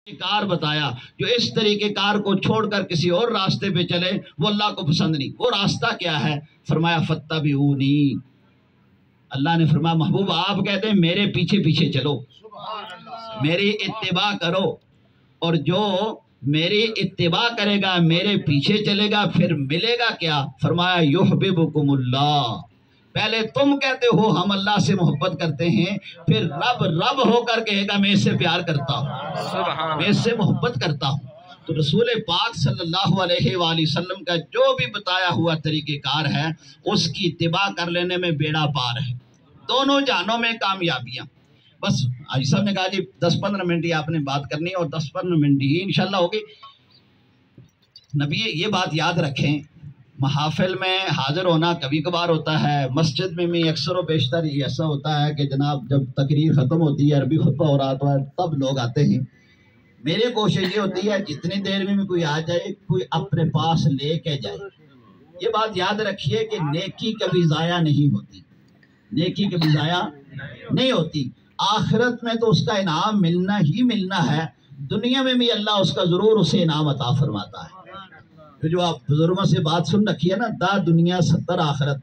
کار بتایا جو اس طریقے کار کو چھوڑ کر کسی اور راستے پہ چلے وہ اللہ کو پسند نہیں. وہ راستہ کیا ہے؟ فرمایا فاتبعونی. اللہ نے فرمایا محبوب آپ کہتے ہیں میرے پیچھے پیچھے چلو، میری اتباع کرو، اور جو میری اتباع کرے گا میرے پیچھے چلے گا پھر ملے گا کیا؟ فرمایا یحببکم اللہ. پہلے تم کہتے ہو ہم اللہ سے محبت کرتے ہیں، پھر رب ہو کر کہے گا میں اس سے پیار کرتا ہوں، میں اس سے محبت کرتا ہوں. تو رسول پاک صلی اللہ علیہ وآلہ وسلم کا جو بھی بتایا ہوا طریقہ کار ہے اس کی اتباع کر لینے میں بیڑا پار ہے، دونوں جہانوں میں کامیابیاں. بس حاجی صاحب نے کہا جی 10-15 منٹ ہی آپ نے بات کرنی ہے، اور 10-15 منٹ ہی انشاءاللہ ہوگی. نبی یہ بات یاد رکھیں، محافل میں حاضر ہونا کبھی کبھار ہوتا ہے، مسجد میں بھی اکثر و بیشتر یہ ایسا ہوتا ہے کہ جناب جب تقریر ختم ہوتی ہے عربی خطبہ ہو رہا ہوتا ہے تب لوگ آتے ہیں. میری کوشش یہ ہوتی ہے جتنی دیر میں بھی کوئی آ جائے کوئی اپنے پاس لے کے جائے. یہ بات یاد رکھیے کہ نیکی کبھی ضائع نہیں ہوتی، نیکی کبھی ضائع نہیں ہوتی. آخرت میں تو اس کا انعام ملنا ہی ملنا ہے، دنیا میں بھی اللہ اس کا ضرور اسے انعام عطا فرماتا ہے. جو آپ بزرگوں سے بات سن رکھی ہے نا، دا دنیا 70 آخرت،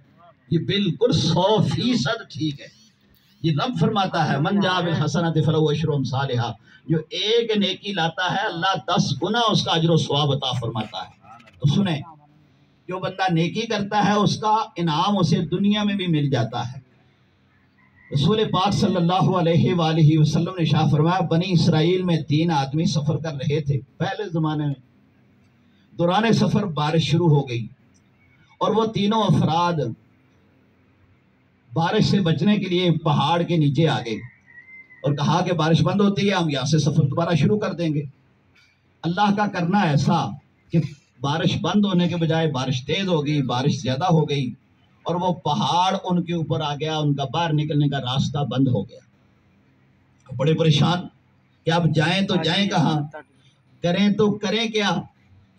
یہ بالکل 100% ٹھیک ہے. یہ رب فرماتا ہے من جاء بالحسنۃ فلہ عشر امثالھا، جو ایک نیکی لاتا ہے اللہ 10 گنا اس کا اجر و ثواب عطا فرماتا ہے. تو سنیں، جو بندہ نیکی کرتا ہے اس کا انعام اسے دنیا میں بھی مل جاتا ہے. رسول پاک صلی اللہ علیہ وآلہ وسلم نے شاہ فرمایا بنی اسرائیل میں 3 آدمی سفر کر رہے تھے پہلے زمانے میں. دوران سفر بارش شروع ہو گئی اور وہ تینوں افراد بارش سے بچنے کے لیے پہاڑ کے نیچے آ گئے اور کہا کہ بارش بند ہوتی ہے ہم یہاں سے سفر دوبارہ شروع کر دیں گے. اللہ کا کرنا ایسا کہ بارش بند ہونے کے بجائے بارش تیز ہو گئی، بارش زیادہ ہو گئی اور وہ پہاڑ ان کے اوپر آ گیا، ان کا باہر نکلنے کا راستہ بند ہو گیا. بڑے پریشان کہ اب جائیں تو جائیں کہاں، کریں تو کریں کیا،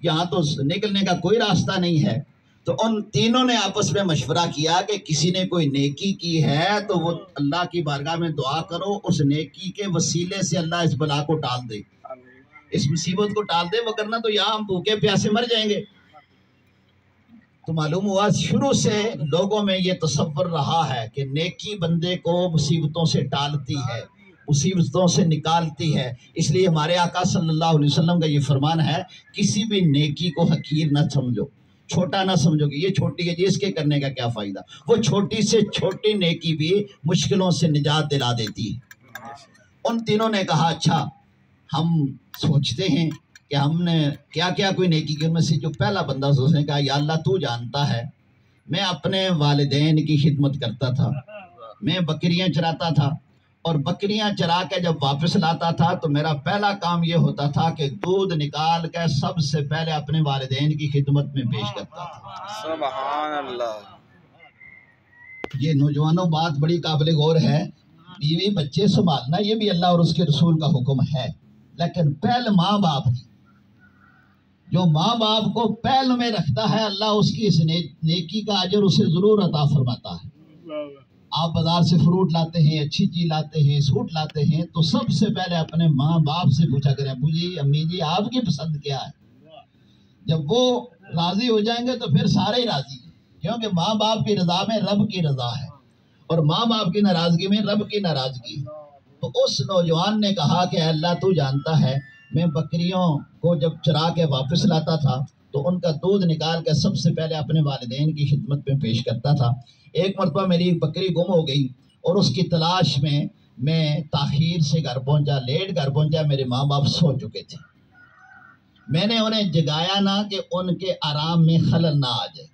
یہاں تو نکلنے کا کوئی راستہ نہیں ہے. تو ان تینوں نے آپس میں مشورہ کیا کہ کسی نے کوئی نیکی کی ہے تو وہ اللہ کی بارگاہ میں دعا کرو اس نیکی کے وسیلے سے اللہ اس بلا کو ٹال دے، اس مصیبت کو ٹال دے، وگرنہ تو یہاں ہم بھوکے پیاسے مر جائیں گے. تو معلوم ہوا شروع سے لوگوں میں یہ تصور رہا ہے کہ نیکی بندے کو مصیبتوں سے ٹالتی ہے، مصیبتوں سے نکالتی ہے. اس لیے ہمارے آقا صلی اللہ علیہ وسلم کا یہ فرمان ہے کسی بھی نیکی کو حقیر نہ سمجھو، چھوٹا نہ سمجھو کہ یہ چھوٹی ہے جی اس کے کرنے کا کیا فائدہ. وہ چھوٹی سے چھوٹی نیکی بھی مشکلوں سے نجات دلا دیتی ہے. ان تینوں نے کہا اچھا ہم سوچتے ہیں کہ ہم نے کیا کیا کوئی نیکی کی. ان میں سے جو پہلا بندہ اس نے کہا یا اللہ تو جانتا ہے میں اپنے والدین کی خدمت کرتا تھا، میں بکریاں چراتا تھا اور بکریاں چرا کے جب واپس لاتا تھا تو میرا پہلا کام یہ ہوتا تھا کہ دودھ نکال کے سب سے پہلے اپنے والدین کی خدمت میں پیش کرتا تھا. سبحان اللہ. یہ نوجوانوں بات بڑی قابل غور ہے، بیوی بچے سنبھالنا یہ بھی اللہ اور اس کے رسول کا حکم ہے، لیکن پہل ماں باپ کی، جو ماں باپ کو پہل میں رکھتا ہے اللہ اس کی اس نیکی کا اجر اسے ضرور عطا فرماتا ہے. آپ بازار سے فروٹ لاتے ہیں، اچھی چیز لاتے ہیں، سوٹ لاتے ہیں تو سب سے پہلے اپنے ماں باپ سے پوچھا کریں ابو جی امی جی آپ کی پسند کیا ہے. جب وہ راضی ہو جائیں گے تو پھر سارے ہی راضی ہیں، کیونکہ ماں باپ کی رضا میں رب کی رضا ہے اور ماں باپ کی ناراضگی میں رب کی ناراضگی ہے. تو اس نوجوان نے کہا کہ اللہ تو جانتا ہے میں بکریوں کو جب چرا کے واپس لاتا تھا تو ان کا دودھ نکال کے سب سے پہلے اپنے والدین کی خدمت میں پیش کرتا تھا. ایک مرتبہ میری بکری گم ہو گئی اور اس کی تلاش میں تاخیر سے گھر پہنچا، لیٹ گھر پہنچا، میرے ماں باپ سو چکے تھے. میں نے انہیں جگایا نہ کہ ان کے آرام میں خلل نہ آ جائے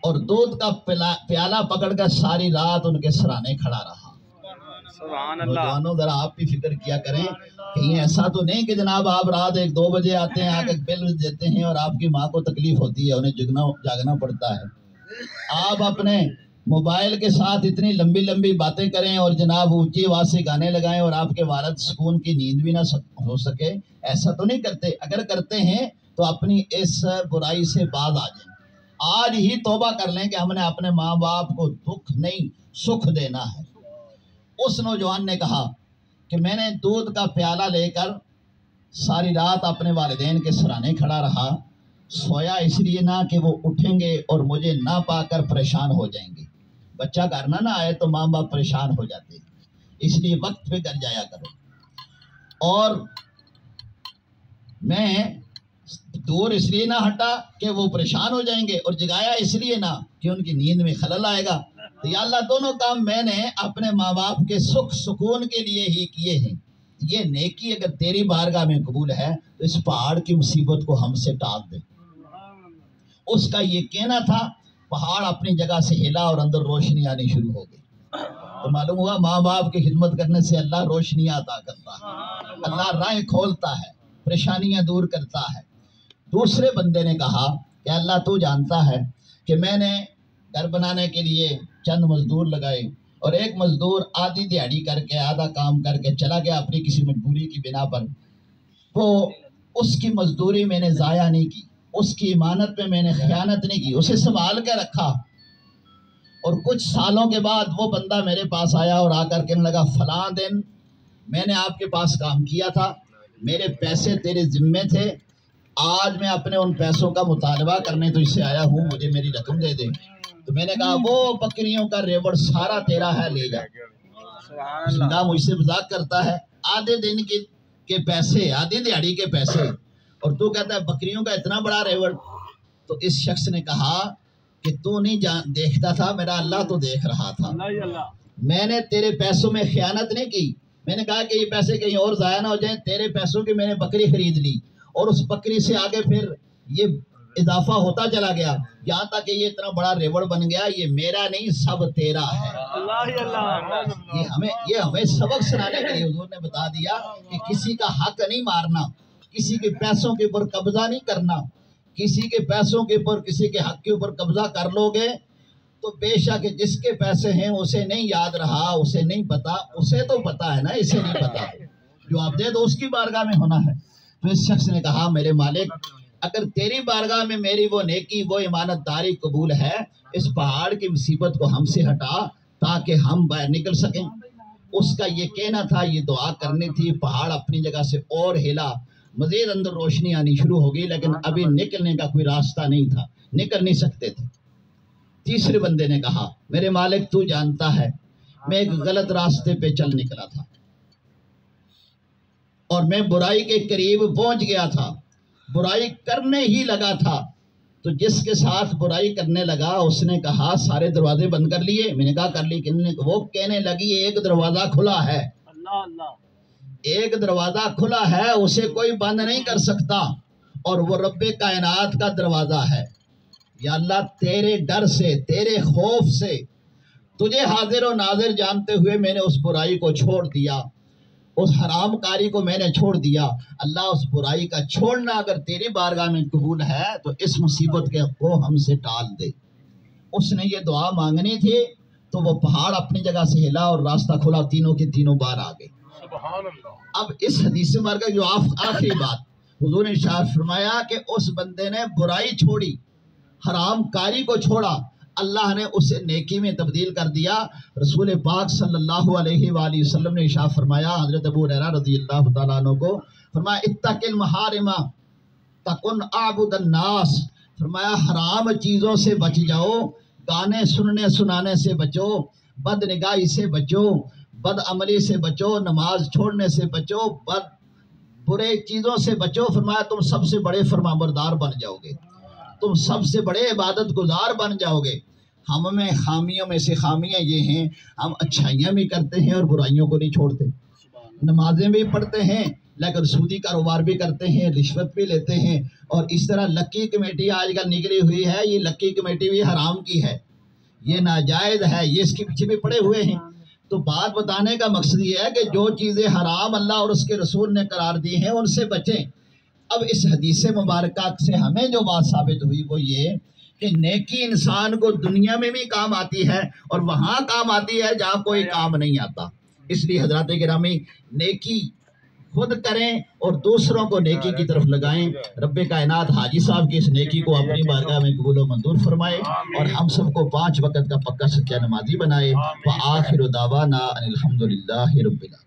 اور دودھ کا پیالہ پکڑ کر ساری رات ان کے سرانے کھڑا رہا. سبحان اللہ. نوجوانوں ذرا آپ بھی فکر کیا کریں، کہیں ایسا تو نہیں کہ جناب آپ رات 1-2 بجے آتے ہیں، آ کے بل دیتے ہیں اور آپ کی ماں کو تکلیف ہوتی ہے، انہیں جاگنا پڑتا ہے. آپ اپنے موبائل کے ساتھ اتنی لمبی لمبی باتیں کریں اور جناب اونچی آواز سے گانے لگائیں اور آپ کے والد سکون کی نیند بھی نہ ہو سکے، ایسا تو نہیں کرتے. اگر کرتے ہیں تو اپنی اس برائی سے باز آ جائیں. آج ہی توبہ کر لیں کہ ہم نے اپنے ماں باپ کو دکھ نہیں سکھ دینا ہے. اس نوجوان نے کہا کہ میں نے دودھ کا پیالہ لے کر ساری رات اپنے والدین کے سرانے کھڑا رہا، سویا اس لیے نہ کہ وہ اٹھیں گے اور مجھے نہ پا کر پریشان ہو جائیں گے۔ بچہ گھر نہ آئے تو ماں باپ پریشان ہو جاتے ہیں، اس لیے وقت پہ گھر جایا کرو۔ اور میں دور اس لیے نہ ہٹا کہ وہ پریشان ہو جائیں گے، اور جگایا اس لیے نہ کہ ان کی نیند میں خلل آئے گا۔ تو یا اللہ دونوں کام میں نے اپنے ماں باپ کے سکھ سکون کے لیے ہی کیے ہیں، یہ نیکی اگر تیری بارگاہ میں قبول ہے تو اس پہاڑ کی مصیبت کو ہم سے ٹال دے۔ اس کا یہ کہنا تھا، پہاڑ اپنی جگہ سے ہلا اور اندر روشنی آنی شروع ہو گئی۔ تو معلوم ہوا ماں باپ کی خدمت کرنے سے اللہ روشنی عطا کرتا ہے، اللہ راہیں کھولتا ہے، پریشانیاں دور کرتا ہے۔ دوسرے بندے نے کہا کہ اللہ تو جانتا ہے کہ میں نے گھر بنانے کے لیے چند مزدور لگائے، اور ایک مزدور آدھی دیہڑی کر کے آدھا کام کر کے چلا گیا اپنی کسی مجبوری کی بنا پر، وہ اس کی مزدوری میں نے ضائع نہیں کی، اس کی امانت میں نے خیانت نہیں کی، اسے سنبھال کے رکھا۔ اور کچھ سالوں کے بعد وہ بندہ میرے پاس آیا اور آ کر کہنے لگا، فلاں دن میں نے آپ کے پاس کام کیا تھا، میرے پیسے تیرے ذمے تھے، آج میں اپنے ان پیسوں کا مطالبہ کرنے تو اس سے آیا ہوں، مجھے میری رقم دے دے۔ تو میں نے کہا وہ بکریوں کا ریوڑ سارا تیرا ہے، لے جا۔ بندہ مجھ سے مذاق کرتا ہے، آدھے دن کے پیسے، آدھی دیہڑی کے پیسے، اور تو کہتا ہے بکریوں کا اتنا بڑا ریوڑ۔ تو اس شخص نے کہا کہ تو نہیں دیکھتا تھا، میرا اللہ تو دیکھ رہا تھا، میں نے تیرے پیسوں میں خیانت نہیں کی۔ میں نے کہا کہ یہ پیسے کہیں اور ضائع نہ ہو جائیں، تیرے پیسوں کی میں نے بکری خرید لی، اور اس بکری سے آگے پھر یہ اضافہ ہوتا چلا گیا، یہاں تک کہ یہ اتنا بڑا ریوڑ بن گیا، یہ میرا نہیں سب تیرا ہے۔ یہ ہمیں سبق سنانے کے لیے حضور نے بتا دیا کہ کسی کا حق نہیں مارنا، کسی کے پیسوں کے اوپر قبضہ نہیں کرنا۔ کسی کے پیسوں کے اوپر، کسی کے حق کے اوپر قبضہ کر لو گے تو بے شک جس کے پیسے ہیں اسے نہیں یاد رہا، اسے نہیں پتا، اسے تو پتا ہے نا، اسے نہیں پتا، جو آپ دے دو اس کی بارگاہ میں ہونا ہے۔ تو اس شخص نے کہا، میرے مالک اگر تیری بارگاہ میں میری وہ نیکی، وہ امانت داری قبول ہے، اس پہاڑ کی مصیبت کو ہم سے ہٹا تاکہ ہم باہر نکل سکیں۔ اس کا یہ کہنا تھا، یہ دعا کرنی تھی، پہاڑ اپنی جگہ سے اور ہلا، مزید اندر روشنی آنی شروع ہو گئی، لیکن ابھی نکلنے کا کوئی راستہ نہیں تھا، نکل نہیں سکتے تھے۔ تیسرے بندے نے کہا، میرے مالک تو جانتا ہے میں ایک غلط راستے پہ چل نکلا تھا اور میں برائی کے قریب پہنچ گیا تھا، برائی کرنے ہی لگا تھا، تو جس کے ساتھ برائی کرنے لگا اس نے کہا سارے دروازے بند کر لیے؟ میں نے کہا کر لی۔ وہ کہنے لگی ایک دروازہ کھلا ہے، ایک دروازہ کھلا ہے، اسے کوئی بند نہیں کر سکتا، اور وہ رب کائنات کا دروازہ ہے۔ یا اللہ تیرے ڈر سے، تیرے خوف سے، تجھے حاضر و ناظر جانتے ہوئے میں نے اس برائی کو چھوڑ دیا، اس حرام کاری کو میں نے چھوڑ دیا۔ اللہ اس برائی کا چھوڑنا اگر تیری بارگاہ میں قبول ہے تو اس مصیبت کو ہم سے ٹال دے۔ اس نے یہ دعا مانگنی تھی تو وہ پہاڑ اپنی جگہ سے ہلا اور راستہ کھلا، تینوں کے تینوں بار آ گئے۔ اب اس حدیث مبارکہ جو آخری بات حضور نے ارشاد فرمایا کہ اس بندے نے برائی چھوڑی، حرام کاری کو چھوڑا، اللہ نے اسے نیکی میں تبدیل کر دیا۔ رسول پاک صلی اللہ علیہ وآلہ وسلم نے ارشاد فرمایا، حضرت ابو ہریرہ رضی اللہ تعالیٰ عنہ کو فرمایا، اتق المحارم تکن اعبد الناس، فرمایا حرام چیزوں سے بچ جاؤ، گانے سننے سنانے سے بچو، بد نگاہی سے بچو، بد عملی سے بچو، نماز چھوڑنے سے بچو، برے چیزوں سے بچو، فرمایا تم سب سے بڑے فرمانبردار بن جاؤ گے، تم سب سے بڑے عبادت گزار بن جاؤ گے۔ ہم میں خامیوں میں سے خامیاں یہ ہیں، ہم اچھائیاں بھی کرتے ہیں اور برائیوں کو نہیں چھوڑتے، نمازیں بھی پڑھتے ہیں لیکن سودی کاروبار بھی کرتے ہیں، رشوت بھی لیتے ہیں، اور اس طرح لکی کمیٹی آج کل نکلی ہوئی ہے، یہ لکی کمیٹی بھی حرام کی ہے، یہ ناجائز ہے، یہ اس کے پیچھے بھی پڑے ہوئے ہیں۔ تو بات بتانے کا مقصد یہ ہے کہ جو چیزیں حرام اللہ اور اس کے رسول نے قرار دی ہیں ان سے بچیں۔ اب اس حدیث مبارکہ سے ہمیں جو بات ثابت ہوئی وہ یہ کہ نیکی انسان کو دنیا میں بھی کام آتی ہے اور وہاں کام آتی ہے جہاں کوئی کام نہیں آتا۔ اس لیے حضرات گرامی نیکی خود کریں اور دوسروں کو نیکی کی طرف لگائیں۔ رب کائنات حاجی صاحب کی اس نیکی کو اپنی بارگاہ میں قبول و منظور فرمائے اور ہم سب کو 5 وقت کا پکا سچا نمازی بنائے۔ وآخر دعوانا ان الحمدللہ رب العالمین۔